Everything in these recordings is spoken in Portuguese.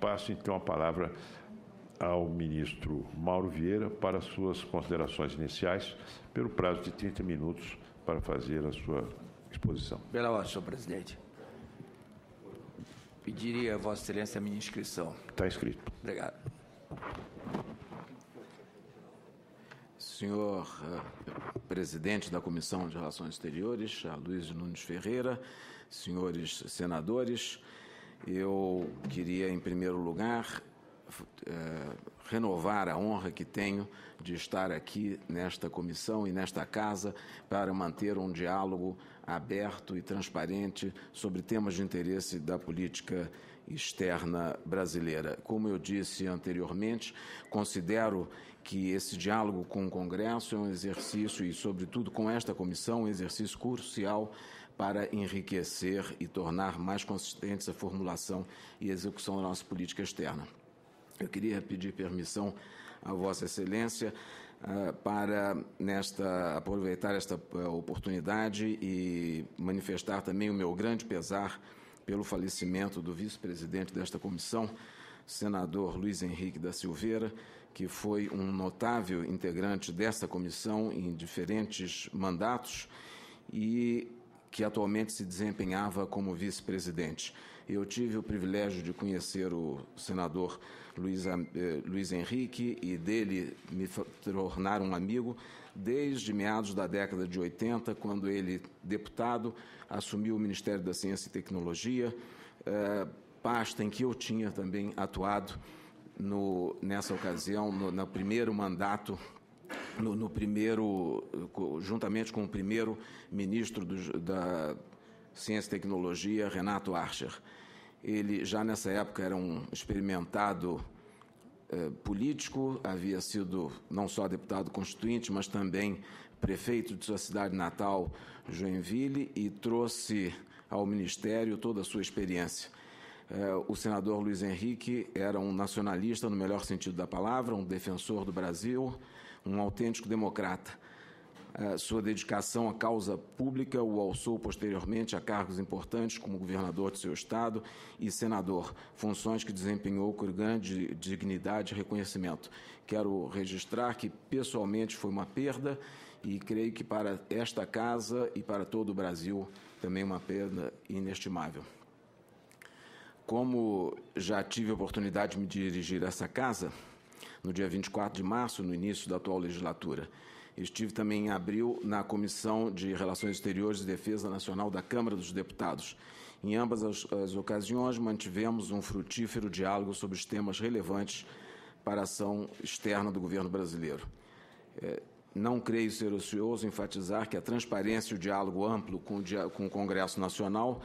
passo, então, a palavra ao ministro Mauro Vieira para suas considerações iniciais, pelo prazo de 30 minutos para fazer a sua exposição. Pela ordem, senhor presidente. Pediria a Vossa Excelência a minha inscrição. Está inscrito. Obrigado. Senhor presidente da Comissão de Relações Exteriores, Aloysio Nunes Ferreira, senhores senadores, eu queria, em primeiro lugar, renovar a honra que tenho de estar aqui nesta comissão e nesta casa para manter um diálogo aberto e transparente sobre temas de interesse da política externa brasileira. Como eu disse anteriormente, considero que esse diálogo com o Congresso é um exercício, e sobretudo com esta comissão, um exercício crucial para enriquecer e tornar mais consistentes a formulação e execução da nossa política externa. Eu queria pedir permissão a Vossa Excelência para aproveitar esta oportunidade e manifestar também o meu grande pesar pelo falecimento do vice-presidente desta comissão, senador Luiz Henrique da Silveira, que foi um notável integrante desta comissão em diferentes mandatos e que atualmente se desempenhava como vice-presidente. Eu tive o privilégio de conhecer o senador Luiz Henrique e dele me tornar um amigo desde meados da década de 80, quando ele, deputado, assumiu o Ministério da Ciência e Tecnologia, pasta em que eu tinha também atuado nessa ocasião, no primeiro mandato, juntamente com o primeiro ministro da Ciência e Tecnologia, Renato Archer. Ele, já nessa época, era um experimentado político, havia sido não só deputado constituinte, mas também prefeito de sua cidade natal, Joinville, e trouxe ao Ministério toda a sua experiência. O senador Luiz Henrique era um nacionalista, no melhor sentido da palavra, um defensor do Brasil, um autêntico democrata. Sua dedicação à causa pública o alçou posteriormente a cargos importantes como governador de seu estado e senador, funções que desempenhou com grande dignidade e reconhecimento. Quero registrar que, pessoalmente, foi uma perda e creio que para esta casa e para todo o Brasil também uma perda inestimável. Como já tive a oportunidade de me dirigir a essa casa, no dia 24 de março, no início da atual legislatura, estive também em abril na Comissão de Relações Exteriores e Defesa Nacional da Câmara dos Deputados. Em ambas as ocasiões, mantivemos um frutífero diálogo sobre os temas relevantes para a ação externa do governo brasileiro. Não creio ser ocioso enfatizar que a transparência e o diálogo amplo com o Congresso Nacional,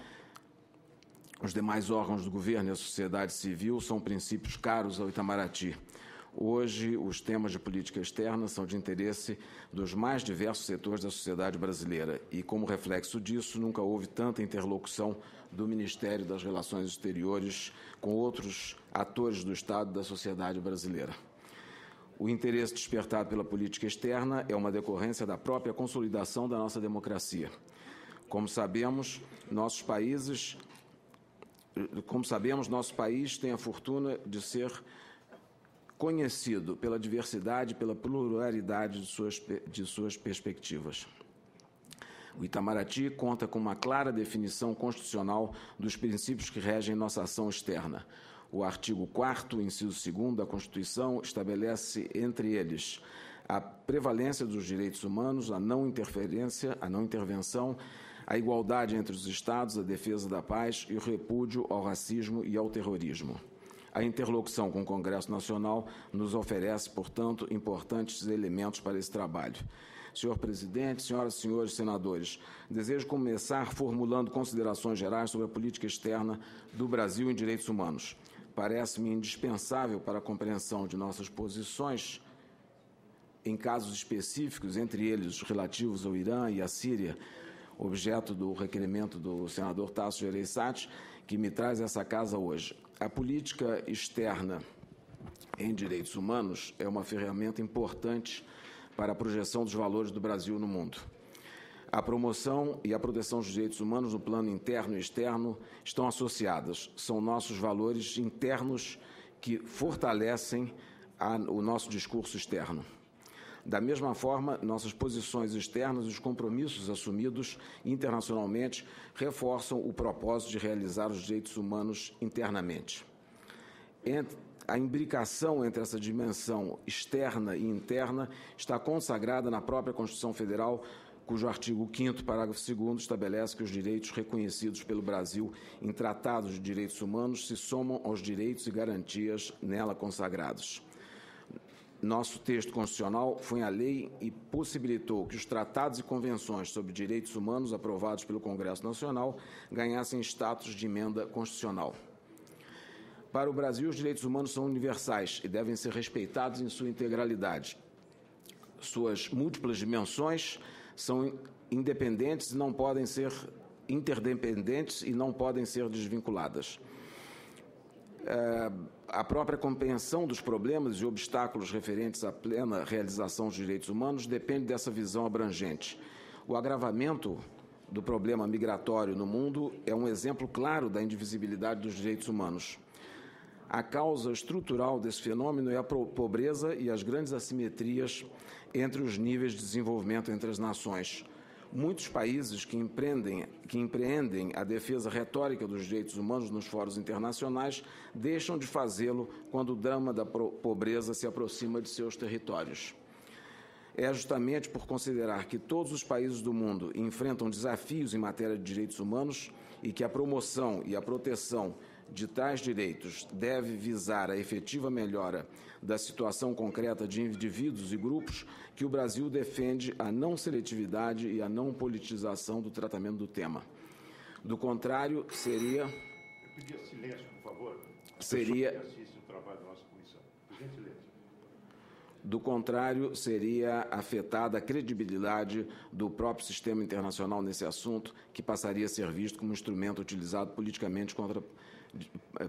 os demais órgãos do governo e a sociedade civil são princípios caros ao Itamaraty. Hoje, os temas de política externa são de interesse dos mais diversos setores da sociedade brasileira e, como reflexo disso, nunca houve tanta interlocução do Ministério das Relações Exteriores com outros atores do Estado e da sociedade brasileira. O interesse despertado pela política externa é uma decorrência da própria consolidação da nossa democracia. Como sabemos, nosso país tem a fortuna de ser conhecido pela diversidade e pela pluralidade de suas perspectivas. O Itamaraty conta com uma clara definição constitucional dos princípios que regem nossa ação externa. O artigo 4º, inciso 2º da Constituição, estabelece, entre eles, a prevalência dos direitos humanos, a não intervenção, a igualdade entre os Estados, a defesa da paz e o repúdio ao racismo e ao terrorismo. A interlocução com o Congresso Nacional nos oferece, portanto, importantes elementos para esse trabalho. Senhor presidente, senhoras e senhores senadores, desejo começar formulando considerações gerais sobre a política externa do Brasil em direitos humanos. Parece-me indispensável para a compreensão de nossas posições em casos específicos, entre eles os relativos ao Irã e à Síria, objeto do requerimento do senador Tasso Gereissati, que me traz essa casa hoje. A política externa em direitos humanos é uma ferramenta importante para a projeção dos valores do Brasil no mundo. A promoção e a proteção dos direitos humanos no plano interno e externo estão associadas. São nossos valores internos que fortalecem o nosso discurso externo. Da mesma forma, nossas posições externas e os compromissos assumidos internacionalmente reforçam o propósito de realizar os direitos humanos internamente. A imbricação entre essa dimensão externa e interna está consagrada na própria Constituição Federal, cujo artigo 5º, parágrafo 2º, estabelece que os direitos reconhecidos pelo Brasil em tratados de direitos humanos se somam aos direitos e garantias nela consagrados. Nosso texto constitucional foi a lei e possibilitou que os tratados e convenções sobre direitos humanos aprovados pelo Congresso Nacional ganhassem status de emenda constitucional. Para o Brasil, os direitos humanos são universais e devem ser respeitados em sua integralidade. Suas múltiplas dimensões são independentes e não podem ser interdependentes e não podem ser desvinculadas. A própria compreensão dos problemas e obstáculos referentes à plena realização dos direitos humanos depende dessa visão abrangente. O agravamento do problema migratório no mundo é um exemplo claro da indivisibilidade dos direitos humanos. A causa estrutural desse fenômeno é a pobreza e as grandes assimetrias entre os níveis de desenvolvimento entre as nações. Muitos países que empreendem a defesa retórica dos direitos humanos nos fóruns internacionais deixam de fazê-lo quando o drama da pobreza se aproxima de seus territórios. É justamente por considerar que todos os países do mundo enfrentam desafios em matéria de direitos humanos e que a promoção e a proteção de tais direitos deve visar a efetiva melhora da situação concreta de indivíduos e grupos que o Brasil defende a não seletividade e a não politização do tratamento do tema. Do contrário, seria... Eu pedia silêncio, por favor. Do contrário, seria afetada a credibilidade do próprio sistema internacional nesse assunto, que passaria a ser visto como um instrumento utilizado politicamente contra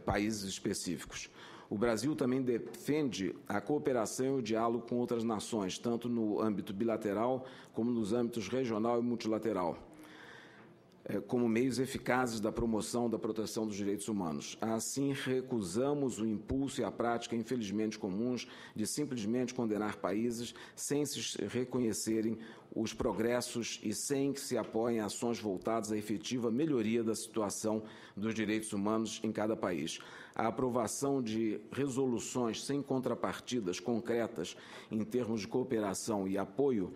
países específicos. O Brasil também defende a cooperação e o diálogo com outras nações, tanto no âmbito bilateral como nos âmbitos regional e multilateral, como meios eficazes da promoção da proteção dos direitos humanos. Assim, recusamos o impulso e a prática, infelizmente comuns, de simplesmente condenar países sem se reconhecerem os progressos e sem que se apoiem ações voltadas à efetiva melhoria da situação dos direitos humanos em cada país. A aprovação de resoluções sem contrapartidas concretas em termos de cooperação e apoio,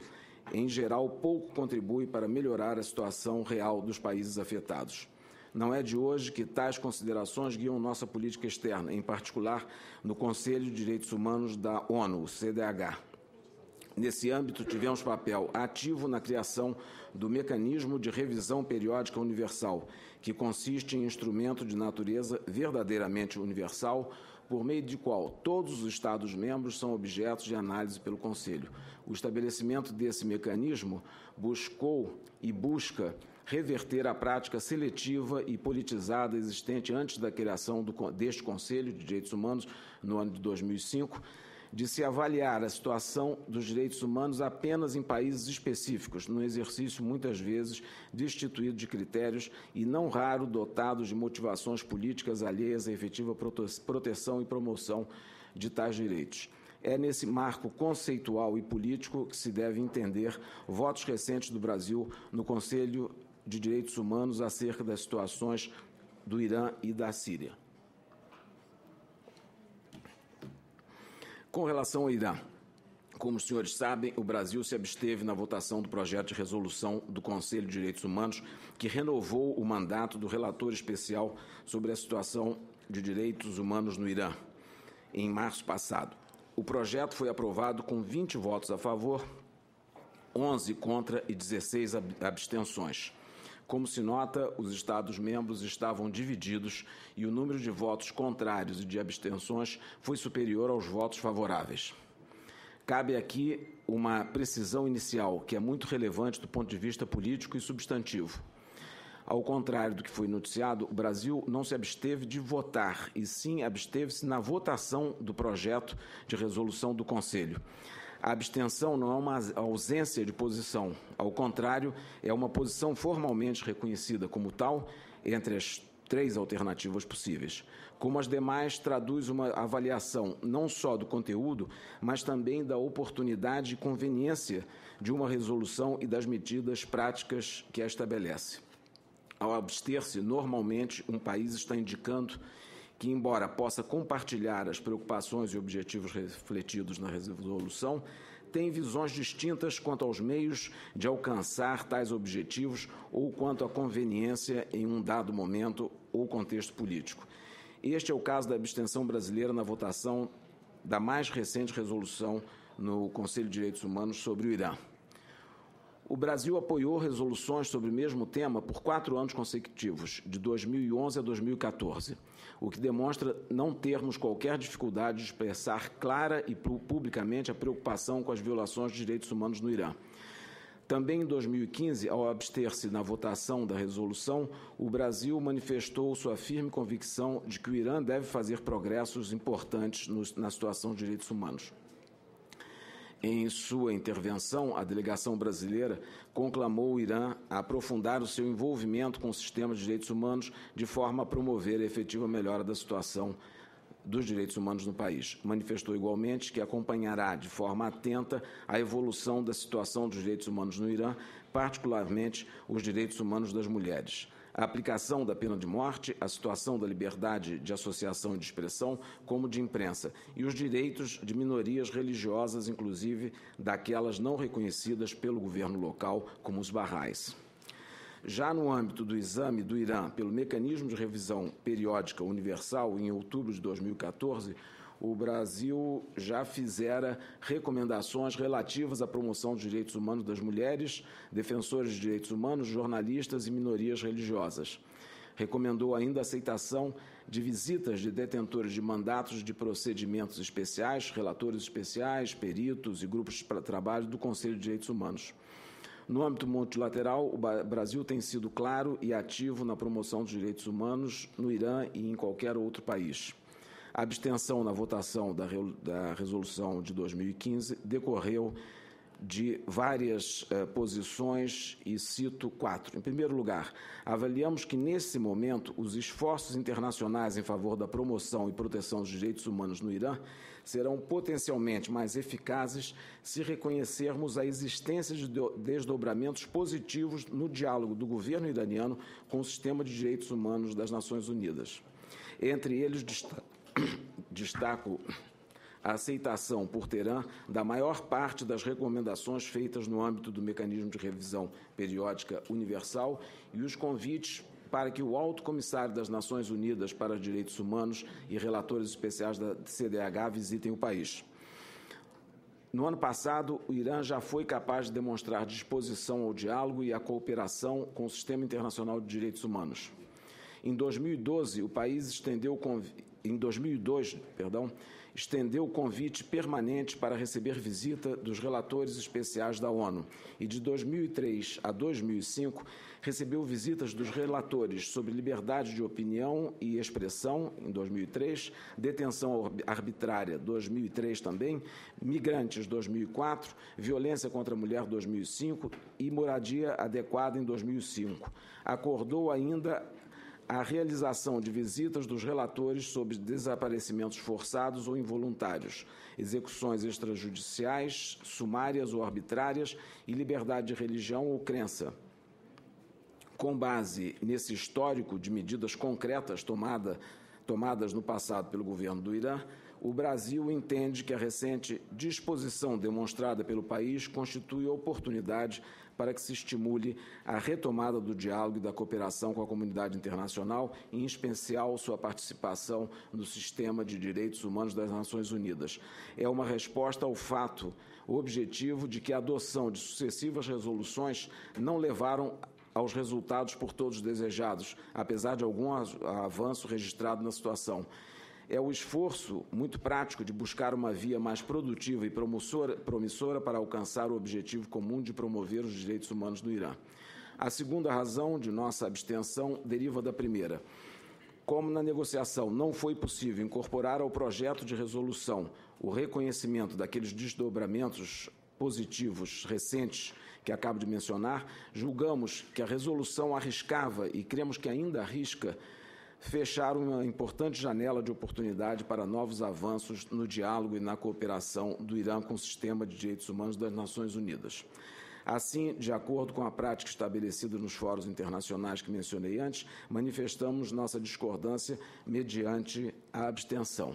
em geral, pouco contribui para melhorar a situação real dos países afetados. Não é de hoje que tais considerações guiam nossa política externa, em particular no Conselho de Direitos Humanos da ONU, o CDH. Nesse âmbito, tivemos papel ativo na criação do Mecanismo de Revisão Periódica Universal, que consiste em instrumento de natureza verdadeiramente universal, por meio de qual todos os Estados-membros são objetos de análise pelo Conselho. O estabelecimento desse mecanismo buscou e busca reverter a prática seletiva e politizada existente antes da criação deste Conselho de Direitos Humanos, no ano de 2005, de se avaliar a situação dos direitos humanos apenas em países específicos, num exercício muitas vezes destituído de critérios e não raro dotados de motivações políticas alheias à efetiva proteção e promoção de tais direitos. É nesse marco conceitual e político que se deve entender votos recentes do Brasil no Conselho de Direitos Humanos acerca das situações do Irã e da Síria. Com relação ao Irã, como os senhores sabem, o Brasil se absteve na votação do projeto de resolução do Conselho de Direitos Humanos, que renovou o mandato do relator especial sobre a situação de direitos humanos no Irã, em março passado. O projeto foi aprovado com 20 votos a favor, 11 contra e 16 abstenções. Como se nota, os Estados-membros estavam divididos e o número de votos contrários e de abstenções foi superior aos votos favoráveis. Cabe aqui uma precisão inicial, que é muito relevante do ponto de vista político e substantivo. Ao contrário do que foi noticiado, o Brasil não se absteve de votar, e sim absteve-se na votação do projeto de resolução do Conselho. A abstenção não é uma ausência de posição. Ao contrário, é uma posição formalmente reconhecida como tal entre as 3 alternativas possíveis. Como as demais, traduz uma avaliação não só do conteúdo, mas também da oportunidade e conveniência de uma resolução e das medidas práticas que a estabelece. Ao abster-se, normalmente, um país está indicando que, embora possa compartilhar as preocupações e objetivos refletidos na resolução, tem visões distintas quanto aos meios de alcançar tais objetivos ou quanto à conveniência em um dado momento ou contexto político. Este é o caso da abstenção brasileira na votação da mais recente resolução no Conselho de Direitos Humanos sobre o Irã. O Brasil apoiou resoluções sobre o mesmo tema por 4 anos consecutivos, de 2011 a 2014, o que demonstra não termos qualquer dificuldade de expressar clara e publicamente a preocupação com as violações de direitos humanos no Irã. Também em 2015, ao abster-se na votação da resolução, o Brasil manifestou sua firme convicção de que o Irã deve fazer progressos importantes na situação de direitos humanos. Em sua intervenção, a delegação brasileira conclamou o Irã a aprofundar o seu envolvimento com o sistema de direitos humanos de forma a promover a efetiva melhora da situação dos direitos humanos no país. Manifestou igualmente que acompanhará de forma atenta a evolução da situação dos direitos humanos no Irã, particularmente os direitos humanos das mulheres. A aplicação da pena de morte, a situação da liberdade de associação e de expressão, como de imprensa, e os direitos de minorias religiosas, inclusive daquelas não reconhecidas pelo governo local, como os barrais. Já no âmbito do exame do Irã pelo Mecanismo de Revisão Periódica Universal, em outubro de 2014, o Brasil já fizera recomendações relativas à promoção dos direitos humanos das mulheres, defensores de direitos humanos, jornalistas e minorias religiosas. Recomendou ainda a aceitação de visitas de detentores de mandatos de procedimentos especiais, relatores especiais, peritos e grupos de trabalho do Conselho de Direitos Humanos. No âmbito multilateral, o Brasil tem sido claro e ativo na promoção dos direitos humanos no Irã e em qualquer outro país. A abstenção na votação da resolução de 2015 decorreu de várias posições e cito 4. Em primeiro lugar, avaliamos que, nesse momento, os esforços internacionais em favor da promoção e proteção dos direitos humanos no Irã serão potencialmente mais eficazes se reconhecermos a existência de desdobramentos positivos no diálogo do governo iraniano com o sistema de direitos humanos das Nações Unidas. Entre eles, destaco a aceitação por Teherã da maior parte das recomendações feitas no âmbito do Mecanismo de Revisão Periódica Universal e os convites para que o Alto Comissário das Nações Unidas para os Direitos Humanos e relatores especiais da CDH visitem o país. No ano passado, o Irã já foi capaz de demonstrar disposição ao diálogo e à cooperação com o Sistema Internacional de Direitos Humanos. Em 2012, o país estendeu o convite permanente para receber visita dos relatores especiais da ONU e, de 2003 a 2005, recebeu visitas dos relatores sobre liberdade de opinião e expressão, em 2003, detenção arbitrária, 2003 também, migrantes, 2004, violência contra a mulher, 2005 e moradia adequada, em 2005. Acordou ainda a realização de visitas dos relatores sobre desaparecimentos forçados ou involuntários, execuções extrajudiciais, sumárias ou arbitrárias e liberdade de religião ou crença. Com base nesse histórico de medidas concretas tomadas no passado pelo governo do Irã, o Brasil entende que a recente disposição demonstrada pelo país constitui oportunidade para que se estimule a retomada do diálogo e da cooperação com a comunidade internacional, em especial sua participação no sistema de direitos humanos das Nações Unidas. É uma resposta ao fato objetivo de que a adoção de sucessivas resoluções não levaram aos resultados por todos desejados, apesar de algum avanço registrado na situação. É o esforço muito prático de buscar uma via mais produtiva e promissora para alcançar o objetivo comum de promover os direitos humanos no Irã. A segunda razão de nossa abstenção deriva da primeira. Como na negociação não foi possível incorporar ao projeto de resolução o reconhecimento daqueles desdobramentos positivos recentes que acabo de mencionar, julgamos que a resolução arriscava, e cremos que ainda arrisca, fechar uma importante janela de oportunidade para novos avanços no diálogo e na cooperação do Irã com o sistema de direitos humanos das Nações Unidas. Assim, de acordo com a prática estabelecida nos fóruns internacionais que mencionei antes, manifestamos nossa discordância mediante a abstenção.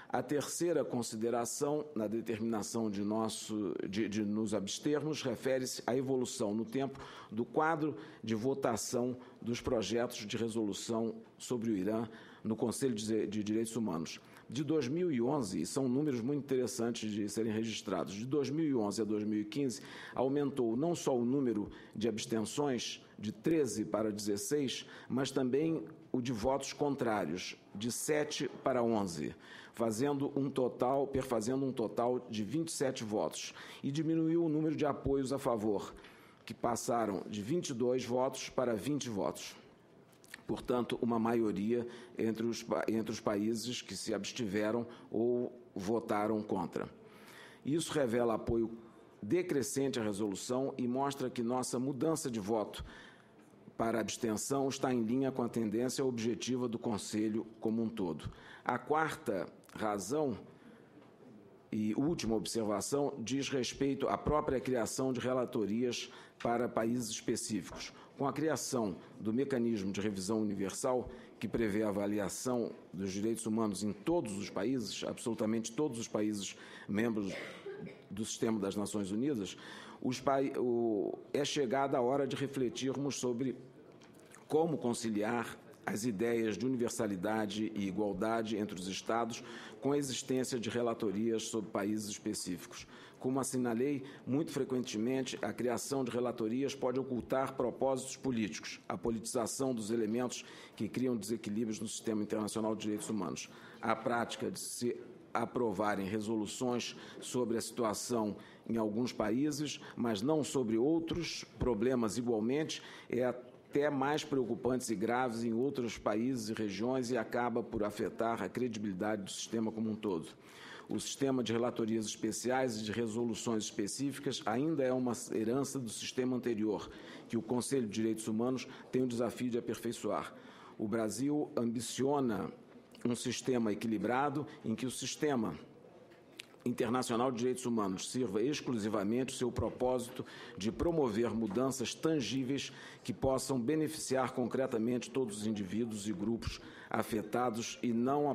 A terceira consideração na determinação de nos abstermos refere-se à evolução no tempo do quadro de votação dos projetos de resolução sobre o Irã no Conselho de Direitos Humanos. De 2011, e são números muito interessantes de serem registrados, de 2011 a 2015, aumentou não só o número de abstenções, de 13 para 16, mas também o de votos contrários, de 7 para 11, perfazendo um total de 27 votos, e diminuiu o número de apoios a favor, que passaram de 22 votos para 20 votos. Portanto, uma maioria entre os países que se abstiveram ou votaram contra. Isso revela apoio decrescente à resolução e mostra que nossa mudança de voto para a abstenção está em linha com a tendência objetiva do Conselho como um todo. A quarta razão e última observação diz respeito à própria criação de relatorias para países específicos. Com a criação do mecanismo de revisão universal, que prevê a avaliação dos direitos humanos em todos os países, absolutamente todos os países membros do sistema das Nações Unidas, é chegada a hora de refletirmos sobre como conciliar as ideias de universalidade e igualdade entre os Estados com a existência de relatorias sobre países específicos. Como assinalei, muito frequentemente, a criação de relatorias pode ocultar propósitos políticos, a politização dos elementos que criam desequilíbrios no sistema internacional de direitos humanos. A prática de se aprovarem resoluções sobre a situação em alguns países, mas não sobre outros problemas igualmente, é até mais preocupantes e graves em outros países e regiões e acaba por afetar a credibilidade do sistema como um todo. O sistema de relatorias especiais e de resoluções específicas ainda é uma herança do sistema anterior, que o Conselho de Direitos Humanos tem o desafio de aperfeiçoar. O Brasil ambiciona um sistema equilibrado em que o sistema internacional de direitos humanos sirva exclusivamente o seu propósito de promover mudanças tangíveis que possam beneficiar concretamente todos os indivíduos e grupos afetados e não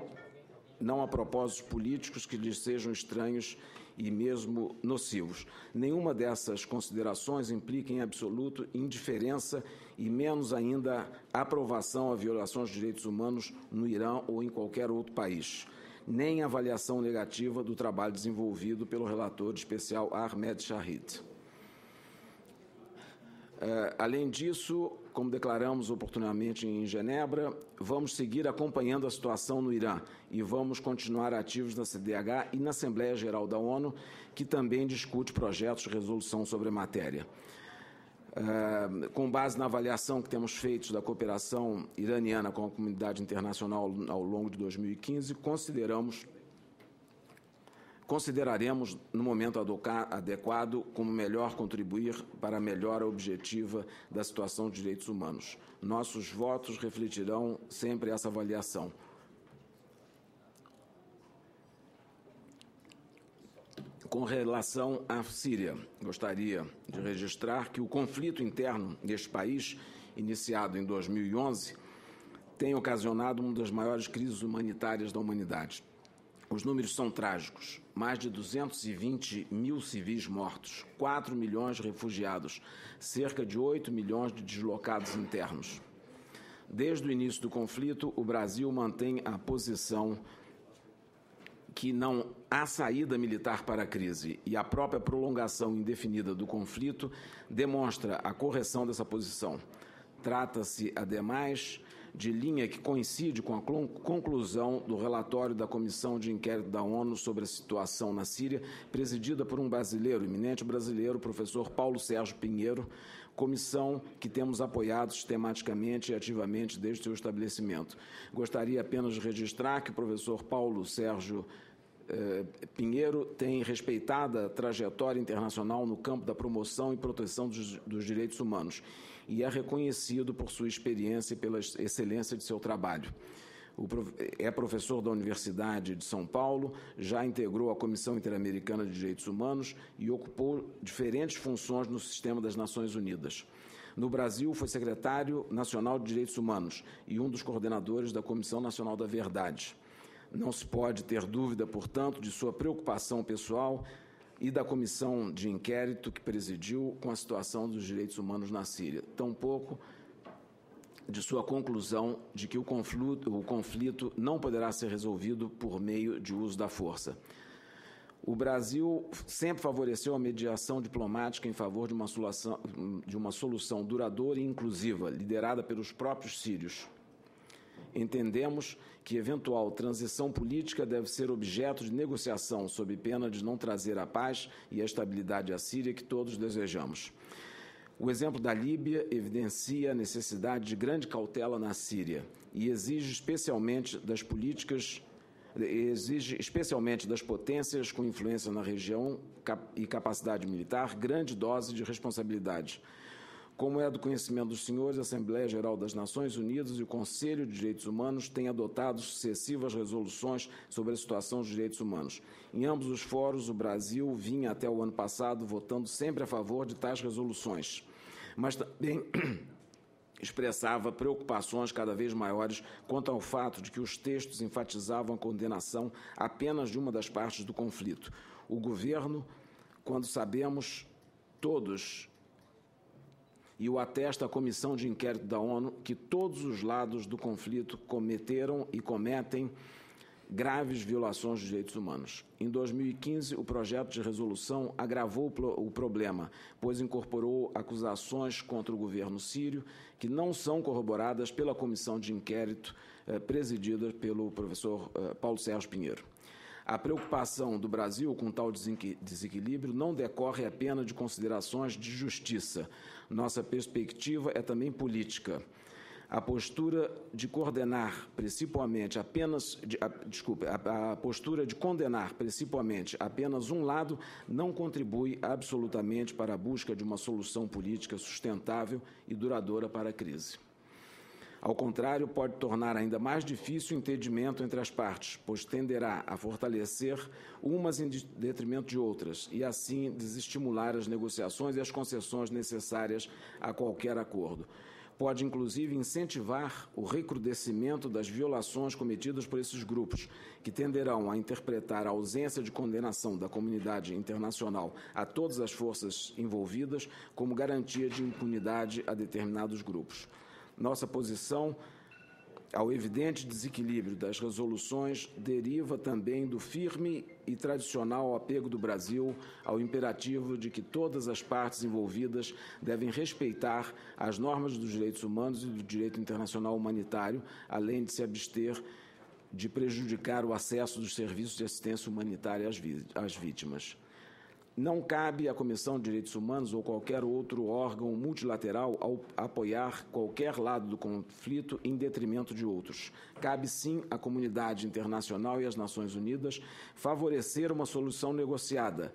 a propósitos políticos que lhes sejam estranhos e mesmo nocivos. Nenhuma dessas considerações implica em absoluto indiferença e menos ainda aprovação a violações de direitos humanos no Irã ou em qualquer outro país, nem avaliação negativa do trabalho desenvolvido pelo relator especial Ahmed Shahid. Além disso, como declaramos oportunamente em Genebra, vamos seguir acompanhando a situação no Irã e vamos continuar ativos na CDH e na Assembleia Geral da ONU, que também discute projetos de resolução sobre a matéria. Com base na avaliação que temos feito da cooperação iraniana com a comunidade internacional ao longo de 2015, consideraremos, no momento adequado, como melhor contribuir para a melhora objetiva da situação de direitos humanos. Nossos votos refletirão sempre essa avaliação. Com relação à Síria, gostaria de registrar que o conflito interno neste país, iniciado em 2011, tem ocasionado uma das maiores crises humanitárias da humanidade. Os números são trágicos. Mais de 220 mil civis mortos, 4 milhões de refugiados, cerca de 8 milhões de deslocados internos. Desde o início do conflito, o Brasil mantém a posição que não há saída militar para a crise e a própria prolongação indefinida do conflito demonstra a correção dessa posição. Trata-se, ademais, de linha que coincide com a conclusão do relatório da Comissão de Inquérito da ONU sobre a situação na Síria, presidida por um brasileiro, eminente brasileiro, professor Paulo Sérgio Pinheiro, comissão que temos apoiado sistematicamente e ativamente desde seu estabelecimento. Gostaria apenas de registrar que o professor Paulo Sérgio Pinheiro tem respeitada trajetória internacional no campo da promoção e proteção dos direitos humanos e é reconhecido por sua experiência e pela excelência de seu trabalho. É professor da Universidade de São Paulo, já integrou a Comissão Interamericana de Direitos Humanos e ocupou diferentes funções no sistema das Nações Unidas. No Brasil, foi secretário nacional de Direitos Humanos e um dos coordenadores da Comissão Nacional da Verdade. Não se pode ter dúvida, portanto, de sua preocupação pessoal e da comissão de inquérito que presidiu com a situação dos direitos humanos na Síria. Tampouco de sua conclusão de que o conflito não poderá ser resolvido por meio de uso da força. O Brasil sempre favoreceu a mediação diplomática em favor de uma solução duradoura e inclusiva, liderada pelos próprios sírios. Entendemos que eventual transição política deve ser objeto de negociação, sob pena de não trazer a paz e a estabilidade à Síria que todos desejamos. O exemplo da Líbia evidencia a necessidade de grande cautela na Síria e exige especialmente das potências com influência na região e capacidade militar, grande dose de responsabilidade. Como é do conhecimento dos senhores, a Assembleia Geral das Nações Unidas e o Conselho de Direitos Humanos têm adotado sucessivas resoluções sobre a situação dos direitos humanos. Em ambos os fóruns, o Brasil vinha até o ano passado votando sempre a favor de tais resoluções, mas também expressava preocupações cada vez maiores quanto ao fato de que os textos enfatizavam a condenação apenas de uma das partes do conflito. O governo, quando sabemos todos, e o atesta a Comissão de Inquérito da ONU, que todos os lados do conflito cometeram e cometem graves violações dos direitos humanos. Em 2015, o projeto de resolução agravou o problema, pois incorporou acusações contra o governo sírio que não são corroboradas pela Comissão de Inquérito presidida pelo professor Paulo Sérgio Pinheiro. A preocupação do Brasil com tal desequilíbrio não decorre apenas de considerações de justiça. Nossa perspectiva é também política. A postura de condenar principalmente apenas um lado não contribui absolutamente para a busca de uma solução política sustentável e duradoura para a crise. Ao contrário, pode tornar ainda mais difícil o entendimento entre as partes, pois tenderá a fortalecer umas em detrimento de outras e, assim, desestimular as negociações e as concessões necessárias a qualquer acordo. Pode, inclusive, incentivar o recrudescimento das violações cometidas por esses grupos, que tenderão a interpretar a ausência de condenação da comunidade internacional a todas as forças envolvidas como garantia de impunidade a determinados grupos. Nossa posição ao evidente desequilíbrio das resoluções deriva também do firme e tradicional apego do Brasil ao imperativo de que todas as partes envolvidas devem respeitar as normas dos direitos humanos e do direito internacional humanitário, além de se abster de prejudicar o acesso dos serviços de assistência humanitária às vítimas. Não cabe à Comissão de Direitos Humanos ou qualquer outro órgão multilateral apoiar qualquer lado do conflito em detrimento de outros. Cabe, sim, à comunidade internacional e às Nações Unidas favorecer uma solução negociada,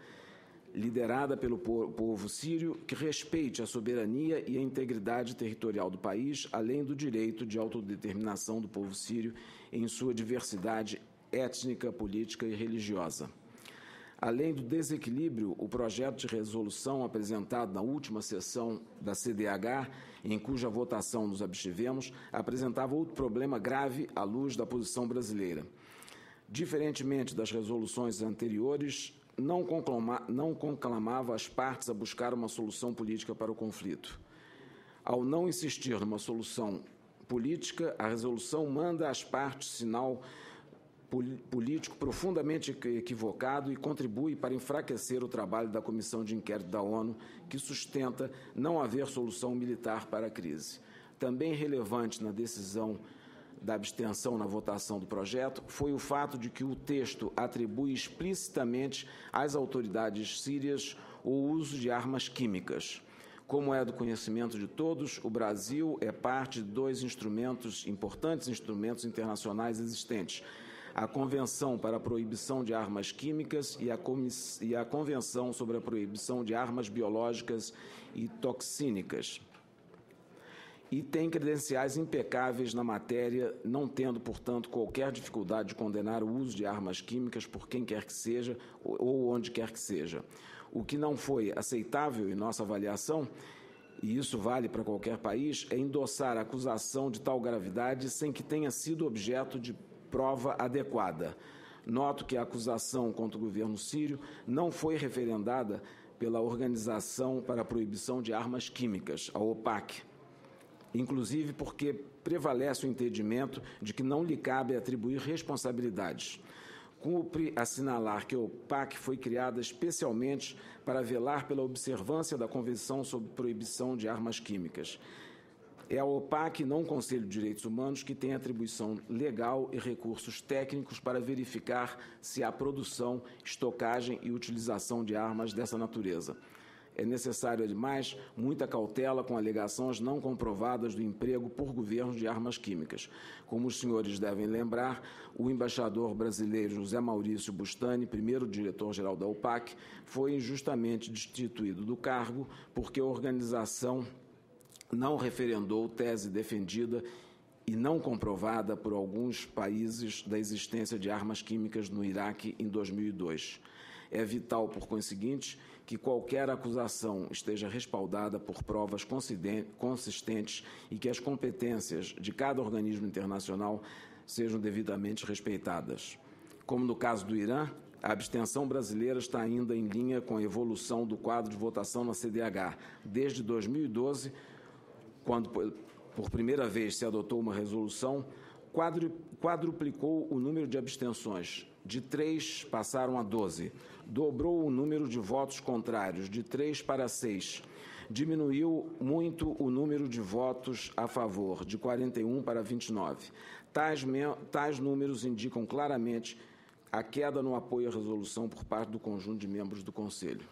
liderada pelo povo sírio, que respeite a soberania e a integridade territorial do país, além do direito de autodeterminação do povo sírio em sua diversidade étnica, política e religiosa. Além do desequilíbrio, o projeto de resolução apresentado na última sessão da CDH, em cuja votação nos abstivemos, apresentava outro problema grave à luz da posição brasileira. Diferentemente das resoluções anteriores, não conclamava as partes a buscar uma solução política para o conflito. Ao não insistir numa solução política, a resolução manda às partes sinal político profundamente equivocado e contribui para enfraquecer o trabalho da Comissão de Inquérito da ONU, que sustenta não haver solução militar para a crise. também relevante na decisão da abstenção na votação do projeto foi o fato de que o texto atribui explicitamente às autoridades sírias o uso de armas químicas. Como é do conhecimento de todos, o Brasil é parte de dois importantes instrumentos internacionais existentes: a Convenção para a Proibição de Armas Químicas e a Convenção sobre a Proibição de Armas Biológicas e Toxínicas. E tem credenciais impecáveis na matéria, não tendo, portanto, qualquer dificuldade de condenar o uso de armas químicas por quem quer que seja ou onde quer que seja. O que não foi aceitável em nossa avaliação, e isso vale para qualquer país, é endossar a acusação de tal gravidade sem que tenha sido objeto de prova adequada. Noto que a acusação contra o governo sírio não foi referendada pela Organização para a Proibição de Armas Químicas, a OPAC, inclusive porque prevalece o entendimento de que não lhe cabe atribuir responsabilidades. Cumpre assinalar que a OPAC foi criada especialmente para velar pela observância da Convenção sobre Proibição de Armas Químicas. É a OPAC, não o Conselho de Direitos Humanos, que tem atribuição legal e recursos técnicos para verificar se há produção, estocagem e utilização de armas dessa natureza. É necessário, ademais, muita cautela com alegações não comprovadas do emprego por governos de armas químicas. Como os senhores devem lembrar, o embaixador brasileiro José Maurício Bustani, primeiro diretor-geral da OPAC, foi injustamente destituído do cargo porque a organização não referendou tese defendida e não comprovada por alguns países da existência de armas químicas no Iraque em 2002. É vital, por conseguinte, que qualquer acusação esteja respaldada por provas consistentes e que as competências de cada organismo internacional sejam devidamente respeitadas. Como no caso do Irã, a abstenção brasileira está ainda em linha com a evolução do quadro de votação na CDH. Desde 2012, quando por primeira vez se adotou uma resolução, quadruplicou o número de abstenções. De 3 passaram a 12. Dobrou o número de votos contrários, de 3 para 6. Diminuiu muito o número de votos a favor, de 41 para 29. Tais números indicam claramente a queda no apoio à resolução por parte do conjunto de membros do Conselho.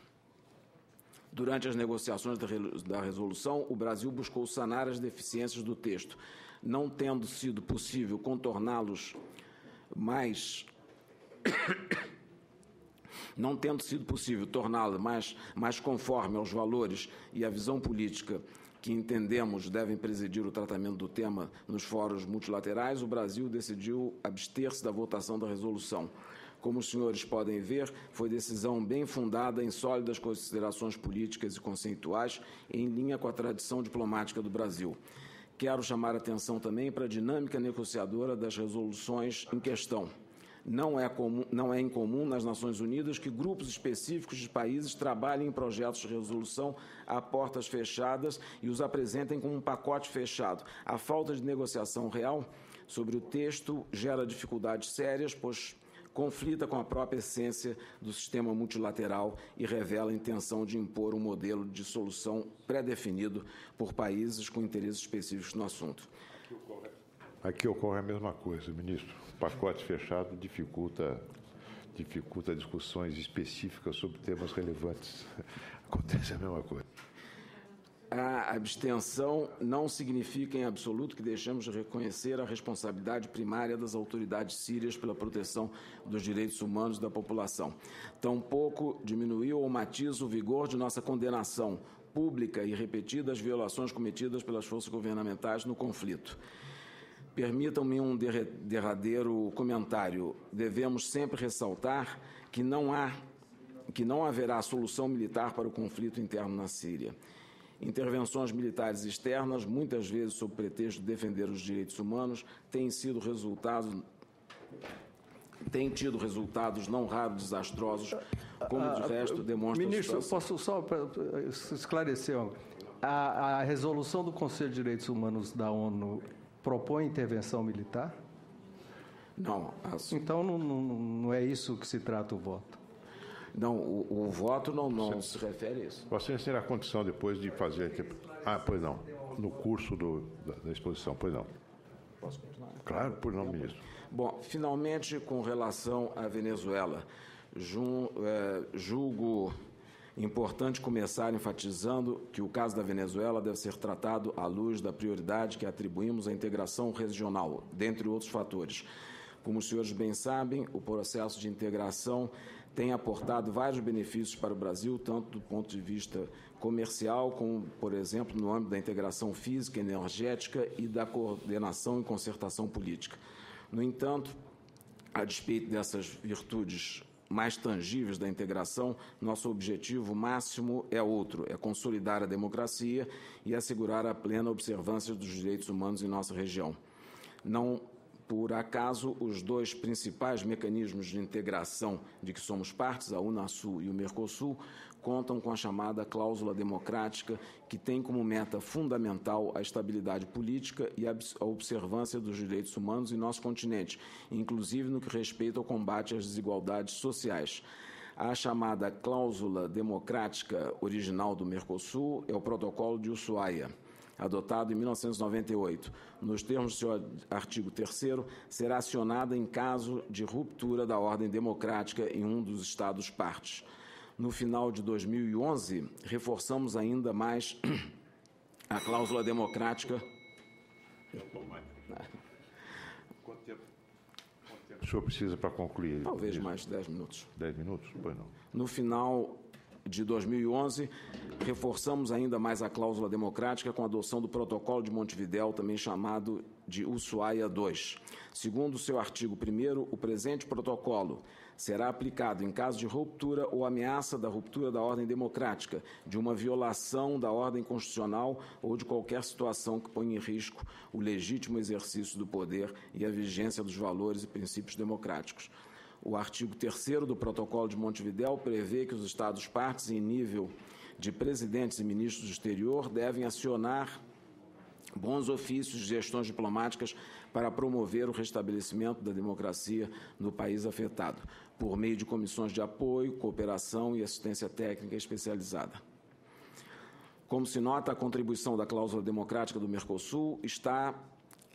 Durante as negociações da resolução, o Brasil buscou sanar as deficiências do texto, não tendo sido possível contorná-los não tendo sido possível torná-lo mais conforme aos valores e à visão política que entendemos devem presidir o tratamento do tema nos fóruns multilaterais, o Brasil decidiu abster-se da votação da resolução. Como os senhores podem ver, foi decisão bem fundada em sólidas considerações políticas e conceituais, em linha com a tradição diplomática do Brasil. Quero chamar a atenção também para a dinâmica negociadora das resoluções em questão. Não é incomum nas Nações Unidas que grupos específicos de países trabalhem em projetos de resolução a portas fechadas e os apresentem como um pacote fechado. A falta de negociação real sobre o texto gera dificuldades sérias, pois conflita com a própria essência do sistema multilateral e revela a intenção de impor um modelo de solução pré-definido por países com interesses específicos no assunto. Aqui ocorre a mesma coisa, ministro. O pacote fechado dificulta discussões específicas sobre temas relevantes. Acontece a mesma coisa. A abstenção não significa em absoluto que deixamos de reconhecer a responsabilidade primária das autoridades sírias pela proteção dos direitos humanos da população. Tampouco diminuiu ou matiza o vigor de nossa condenação pública e repetida às violações cometidas pelas forças governamentais no conflito. Permitam-me um derradeiro comentário. Devemos sempre ressaltar que não haverá solução militar para o conflito interno na Síria. Intervenções militares externas, muitas vezes sob pretexto de defender os direitos humanos, têm tido resultados não raros desastrosos, como de resto demonstra Ministro, posso só esclarecer algo? A resolução do Conselho de Direitos Humanos da ONU propõe intervenção militar? Não. Então não é isso que se trata o voto? Não, o voto não se refere a isso. Você terá condição depois de fazer... pois não. no curso da exposição. Pois não. Posso continuar? Claro, por não, ministro. Bom, finalmente, com relação à Venezuela, julgo importante começar enfatizando que o caso da Venezuela deve ser tratado à luz da prioridade que atribuímos à integração regional, dentre outros fatores. Como os senhores bem sabem, o processo de integração tem aportado vários benefícios para o Brasil, tanto do ponto de vista comercial, como, por exemplo, no âmbito da integração física, energética e da coordenação e concertação política. No entanto, a despeito dessas virtudes mais tangíveis da integração, nosso objetivo máximo é outro, é consolidar a democracia e assegurar a plena observância dos direitos humanos em nossa região. Não por acaso, os dois principais mecanismos de integração de que somos partes, a Unasul e o Mercosul, contam com a chamada cláusula democrática, que tem como meta fundamental a estabilidade política e a observância dos direitos humanos em nosso continente, inclusive no que respeita ao combate às desigualdades sociais. A chamada cláusula democrática original do Mercosul é o Protocolo de Ushuaia, adotado em 1998. Nos termos do seu artigo 3º, será acionada em caso de ruptura da ordem democrática em um dos Estados partes. No final de 2011, reforçamos ainda mais a cláusula democrática. Quanto tempo o senhor precisa para concluir? Talvez mais de 10 minutos. 10 minutos? Pois não. No final de 2011, reforçamos ainda mais a cláusula democrática com a adoção do Protocolo de Montevidéu, também chamado de Ushuaia II. Segundo o seu artigo 1º, o presente protocolo será aplicado em caso de ruptura ou ameaça da ruptura da ordem democrática, de uma violação da ordem constitucional ou de qualquer situação que ponha em risco o legítimo exercício do poder e a vigência dos valores e princípios democráticos. O artigo 3º do Protocolo de Montevidéu prevê que os Estados-partes, em nível de presidentes e ministros do exterior, devem acionar bons ofícios de gestões diplomáticas para promover o restabelecimento da democracia no país afetado, por meio de comissões de apoio, cooperação e assistência técnica especializada. Como se nota, a contribuição da cláusula democrática do Mercosul está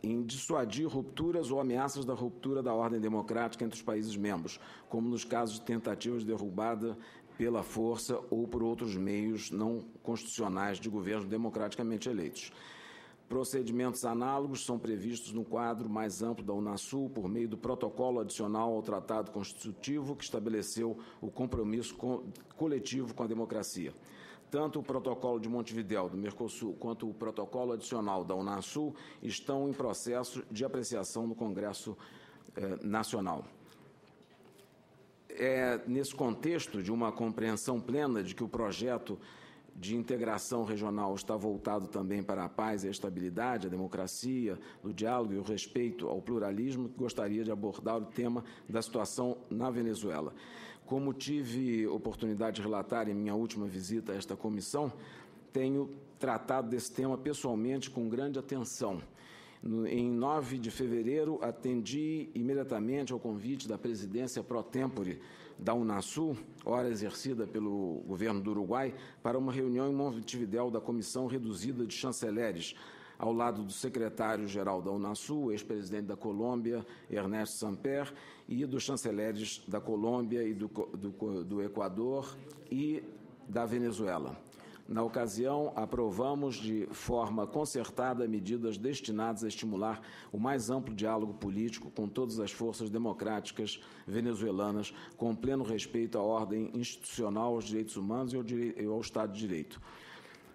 em dissuadir rupturas ou ameaças da ruptura da ordem democrática entre os países membros, como nos casos de tentativas de derrubada pela força ou por outros meios não constitucionais de governos democraticamente eleitos. Procedimentos análogos são previstos no quadro mais amplo da Unasul por meio do protocolo adicional ao Tratado Constitutivo que estabeleceu o compromisso coletivo com a democracia. Tanto o Protocolo de Montevidéu do Mercosul quanto o Protocolo adicional da Unasul estão em processo de apreciação no Congresso Nacional. É nesse contexto de uma compreensão plena de que o projeto de integração regional está voltado também para a paz e a estabilidade, a democracia, o diálogo e o respeito ao pluralismo, que gostaria de abordar o tema da situação na Venezuela. Como tive oportunidade de relatar em minha última visita a esta comissão, tenho tratado desse tema pessoalmente com grande atenção. Em 9 de fevereiro, atendi imediatamente ao convite da presidência pro tempore da Unasul, ora exercida pelo governo do Uruguai, para uma reunião em Montevidéu da Comissão Reduzida de Chanceleres, ao lado do secretário-geral da Unasul, ex-presidente da Colômbia, Ernesto Samper, e dos chanceleres da Colômbia e do Equador e da Venezuela. Na ocasião, aprovamos de forma concertada medidas destinadas a estimular o mais amplo diálogo político com todas as forças democráticas venezuelanas, com pleno respeito à ordem institucional, aos direitos humanos e ao Estado de Direito.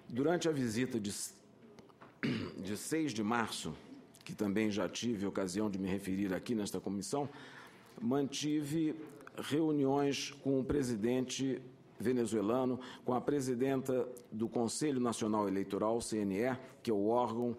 Durante a visita de 6 de março, que também já tive ocasião de me referir aqui nesta comissão, mantive reuniões com o presidente venezuelano, com a presidenta do Conselho Nacional Eleitoral, CNE, que é o órgão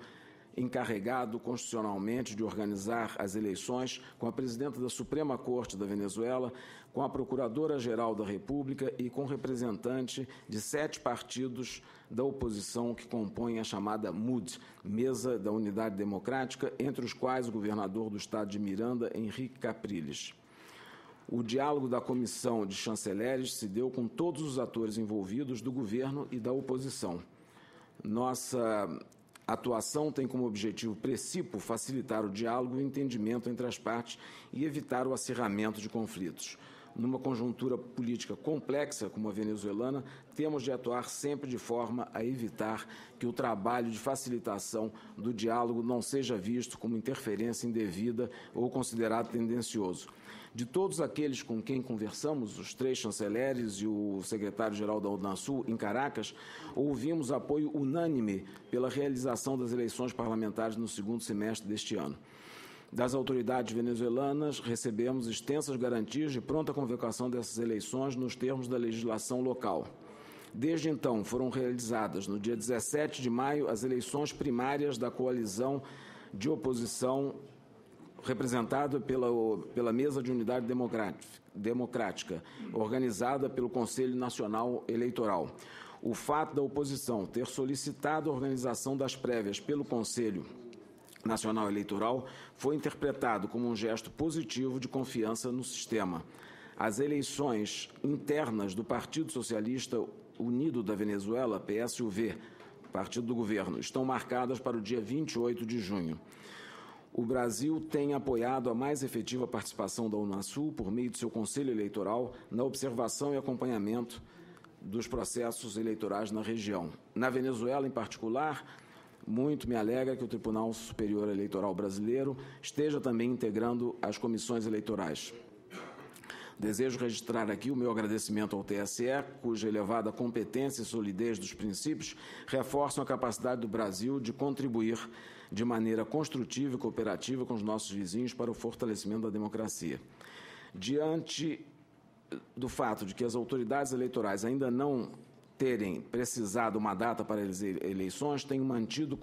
encarregado constitucionalmente de organizar as eleições, com a presidenta da Suprema Corte da Venezuela, com a Procuradora-Geral da República e com representante de 7 partidos da oposição que compõem a chamada MUD, Mesa da Unidade Democrática, entre os quais o governador do estado de Miranda, Henrique Capriles. O diálogo da Comissão de Chanceleres se deu com todos os atores envolvidos do governo e da oposição. Nossa A atuação tem como objetivo principal facilitar o diálogo e o entendimento entre as partes e evitar o acirramento de conflitos. Numa conjuntura política complexa como a venezuelana, temos de atuar sempre de forma a evitar que o trabalho de facilitação do diálogo não seja visto como interferência indevida ou considerado tendencioso. De todos aqueles com quem conversamos, os 3 chanceleres e o secretário-geral da Unasul, em Caracas, ouvimos apoio unânime pela realização das eleições parlamentares no segundo semestre deste ano. Das autoridades venezuelanas, recebemos extensas garantias de pronta convocação dessas eleições nos termos da legislação local. Desde então, foram realizadas, no dia 17 de maio, as eleições primárias da coalizão de oposição representada pela Mesa de Unidade Democrática, organizada pelo Conselho Nacional Eleitoral. O fato da oposição ter solicitado a organização das prévias pelo Conselho Nacional Eleitoral foi interpretado como um gesto positivo de confiança no sistema. As eleições internas do Partido Socialista Unido da Venezuela, PSUV, partido do governo, estão marcadas para o dia 28 de junho. O Brasil tem apoiado a mais efetiva participação da Unasul, por meio do seu Conselho Eleitoral, na observação e acompanhamento dos processos eleitorais na região. Na Venezuela, em particular, muito me alegra que o Tribunal Superior Eleitoral Brasileiro esteja também integrando as comissões eleitorais. Desejo registrar aqui o meu agradecimento ao TSE, cuja elevada competência e solidez dos princípios reforçam a capacidade do Brasil de contribuir de maneira construtiva e cooperativa com os nossos vizinhos para o fortalecimento da democracia. Diante do fato de que as autoridades eleitorais ainda não terem precisado uma data para as eleições, tenho mantido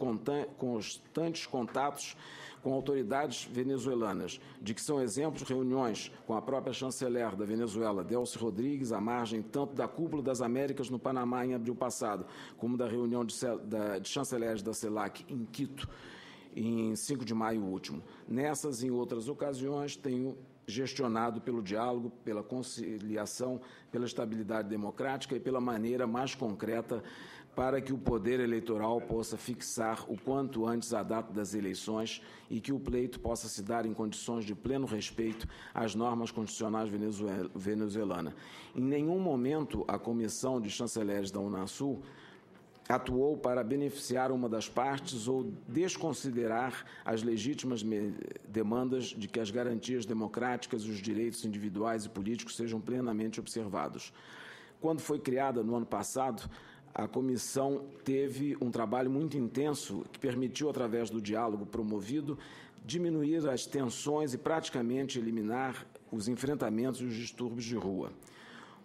constantes contatos com autoridades venezuelanas, de que são exemplos reuniões com a própria chanceler da Venezuela, Delcy Rodrigues, à margem tanto da Cúpula das Américas no Panamá em abril passado, como da reunião de chanceleres da CELAC em Quito, em 5 de maio último. Nessas e em outras ocasiões, tenho gestionado pelo diálogo, pela conciliação, pela estabilidade democrática e pela maneira mais concreta para que o poder eleitoral possa fixar o quanto antes a data das eleições e que o pleito possa se dar em condições de pleno respeito às normas constitucionais venezuelanas. Em nenhum momento a Comissão de Chanceleres da Unasul atuou para beneficiar uma das partes ou desconsiderar as legítimas demandas de que as garantias democráticas e os direitos individuais e políticos sejam plenamente observados. Quando foi criada no ano passado, a comissão teve um trabalho muito intenso que permitiu, através do diálogo promovido, diminuir as tensões e praticamente eliminar os enfrentamentos e os distúrbios de rua.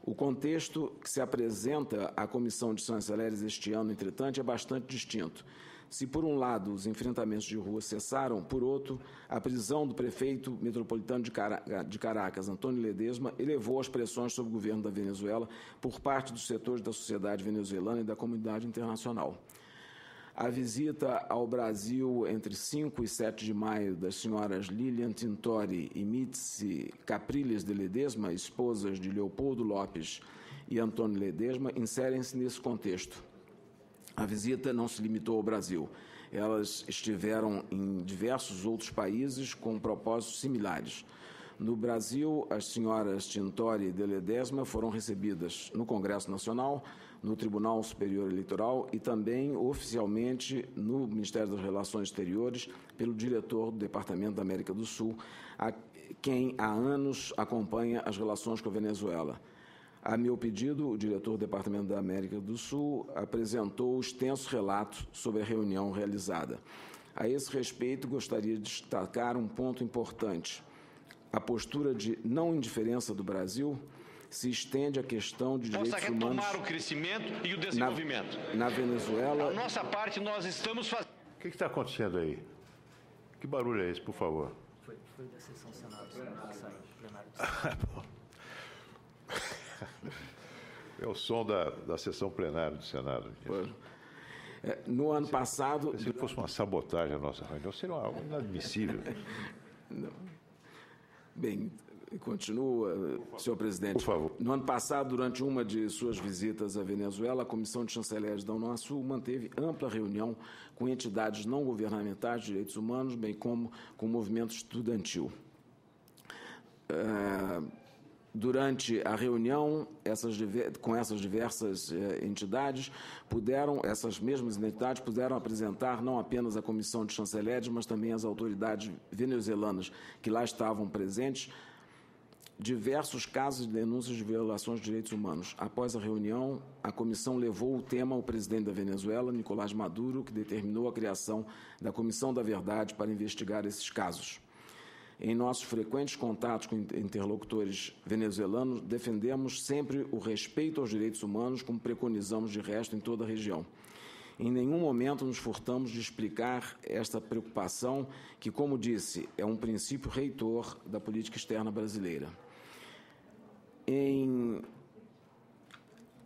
O contexto que se apresenta à Comissão de Chanceleres este ano, entretanto, é bastante distinto. Se, por um lado, os enfrentamentos de rua cessaram, por outro, a prisão do prefeito metropolitano de Caracas, Antônio Ledesma, elevou as pressões sobre o governo da Venezuela por parte dos setores da sociedade venezuelana e da comunidade internacional. A visita ao Brasil entre 5 e 7 de maio das senhoras Lilian Tintori e Mitzi Capriles de Ledesma, esposas de Leopoldo Lopes e Antônio Ledesma, inserem-se nesse contexto. A visita não se limitou ao Brasil. Elas estiveram em diversos outros países com propósitos similares. No Brasil, as senhoras Tintori e de Ledesma foram recebidas no Congresso Nacional, no Tribunal Superior Eleitoral e também oficialmente no Ministério das Relações Exteriores pelo diretor do Departamento da América do Sul, a quem há anos acompanha as relações com a Venezuela. A meu pedido, o diretor do Departamento da América do Sul apresentou extenso relato sobre a reunião realizada. A esse respeito, gostaria de destacar um ponto importante. A postura de não indiferença do Brasil se estende à questão de direitos humanos. Possa retomar o crescimento e o desenvolvimento. Na Venezuela. A nossa parte, nós estamos fazendo. O que está acontecendo aí? Que barulho é esse, por favor? Foi da sessão Senado, que saiu, plenário do Senado. É o som da sessão plenária do Senado. No ano passado. Se fosse uma sabotagem à nossa reunião, seria algo inadmissível. Não. Bem, Continua, senhor presidente. Por favor. No ano passado, durante uma de suas visitas à Venezuela, a Comissão de Chanceleres da Unasul manteve ampla reunião com entidades não governamentais de direitos humanos, bem como com o movimento estudantil. Durante a reunião, com essas diversas entidades, essas mesmas entidades puderam apresentar não apenas a Comissão de Chanceleres, mas também as autoridades venezuelanas que lá estavam presentes, diversos casos de denúncias de violações de direitos humanos. Após a reunião, a comissão levou o tema ao presidente da Venezuela, Nicolás Maduro, que determinou a criação da Comissão da Verdade para investigar esses casos. Em nossos frequentes contatos com interlocutores venezuelanos, defendemos sempre o respeito aos direitos humanos, como preconizamos de resto em toda a região. Em nenhum momento nos furtamos de explicar esta preocupação, que, como disse, é um princípio reitor da política externa brasileira.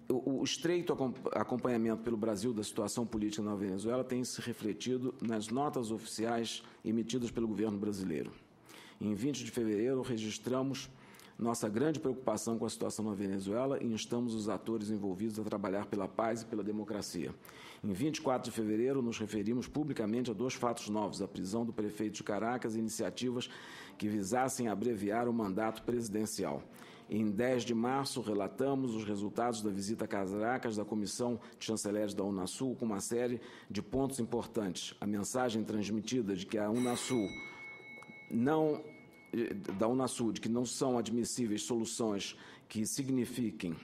O estreito acompanhamento pelo Brasil da situação política na Venezuela tem se refletido nas notas oficiais emitidas pelo governo brasileiro. Em 20 de fevereiro, registramos nossa grande preocupação com a situação na Venezuela e instamos os atores envolvidos a trabalhar pela paz e pela democracia. Em 24 de fevereiro, nos referimos publicamente a 2 fatos novos: a prisão do prefeito de Caracas e iniciativas que visassem abreviar o mandato presidencial. Em 10 de março, relatamos os resultados da visita a Caracas da Comissão de Chanceleres da Unasul, com uma série de pontos importantes. A mensagem transmitida de que a Unasul de que não são admissíveis soluções que signifiquem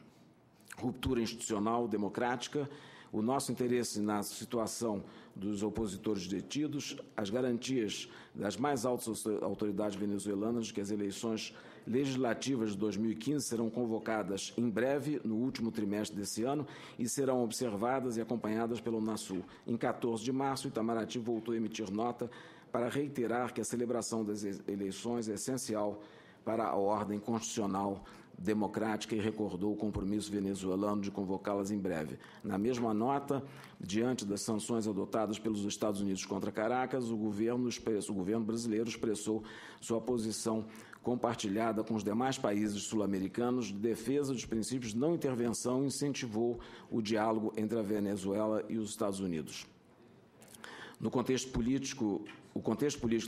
ruptura institucional democrática, o nosso interesse na situação dos opositores detidos, as garantias das mais altas autoridades venezuelanas de que as eleições legislativas de 2015 serão convocadas em breve, no último trimestre desse ano, e serão observadas e acompanhadas pela Unasul. Em 14 de março, Itamaraty voltou a emitir nota para reiterar que a celebração das eleições é essencial para a ordem constitucional democrática e recordou o compromisso venezuelano de convocá-las em breve. Na mesma nota, diante das sanções adotadas pelos Estados Unidos contra Caracas, o governo brasileiro expressou sua posição compartilhada com os demais países sul-americanos de defesa dos princípios de não intervenção e incentivou o diálogo entre a Venezuela e os Estados Unidos. O contexto político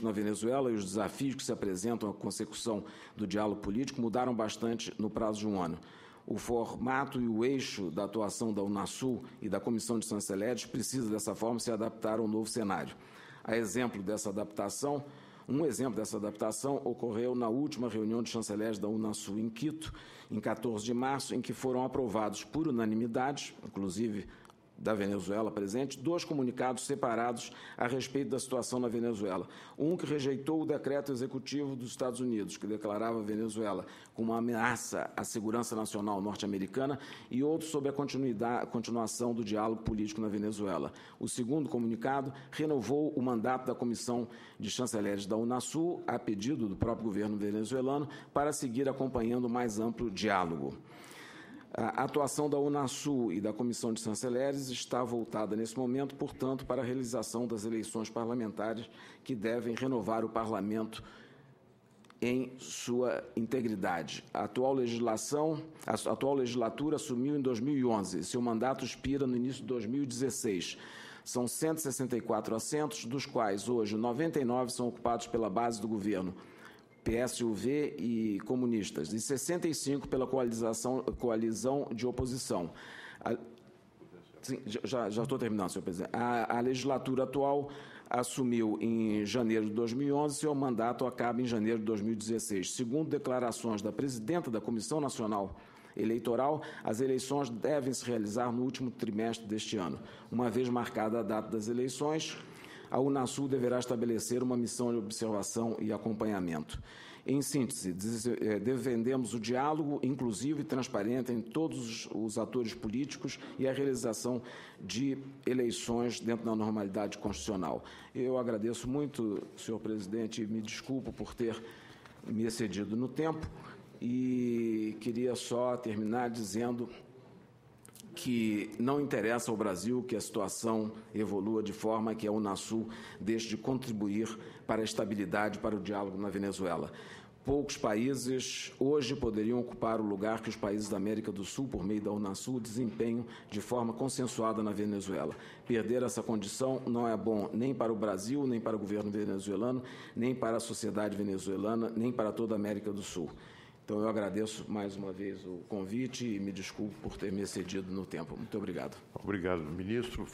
na Venezuela e os desafios que se apresentam à consecução do diálogo político mudaram bastante no prazo de um ano. O formato e o eixo da atuação da Unasul e da Comissão de Chanceleres precisa, dessa forma, se adaptar ao novo cenário. Um exemplo dessa adaptação ocorreu na última reunião de chanceleres da Unasul em Quito, em 14 de março, em que foram aprovados por unanimidade, inclusive da Venezuela presente, 2 comunicados separados a respeito da situação na Venezuela. Um que rejeitou o decreto executivo dos Estados Unidos, que declarava a Venezuela como uma ameaça à segurança nacional norte-americana, e outro sobre a continuação do diálogo político na Venezuela. O segundo comunicado renovou o mandato da Comissão de Chanceleres da Unasul, a pedido do próprio governo venezuelano, para seguir acompanhando o mais amplo diálogo. A atuação da Unasul e da Comissão de Chanceleres está voltada, nesse momento, portanto, para a realização das eleições parlamentares que devem renovar o Parlamento em sua integridade. A atual legislatura assumiu em 2011. Seu mandato expira no início de 2016. São 164 assentos, dos quais, hoje, 99 são ocupados pela base do governo, PSUV e comunistas, e 65 pela coalizão de oposição. Já estou terminando, senhor presidente. A legislatura atual assumiu em janeiro de 2011, seu mandato acaba em janeiro de 2016. Segundo declarações da presidenta da Comissão Nacional Eleitoral, as eleições devem se realizar no último trimestre deste ano. Uma vez marcada a data das eleições, a Unasul deverá estabelecer uma missão de observação e acompanhamento. Em síntese, defendemos o diálogo inclusivo e transparente em todos os atores políticos e a realização de eleições dentro da normalidade constitucional. Eu agradeço muito, senhor presidente, e me desculpo por ter me excedido no tempo, e queria só terminar dizendo que não interessa ao Brasil que a situação evolua de forma que a Unasul deixe de contribuir para a estabilidade, para o diálogo na Venezuela. poucos países hoje poderiam ocupar o lugar que os países da América do Sul, por meio da Unasul, desempenham de forma consensuada na Venezuela. Perder essa condição não é bom nem para o Brasil, nem para o governo venezuelano, nem para a sociedade venezuelana, nem para toda a América do Sul. Então, eu agradeço mais uma vez o convite e me desculpo por ter me excedido no tempo. Muito obrigado. Obrigado, ministro.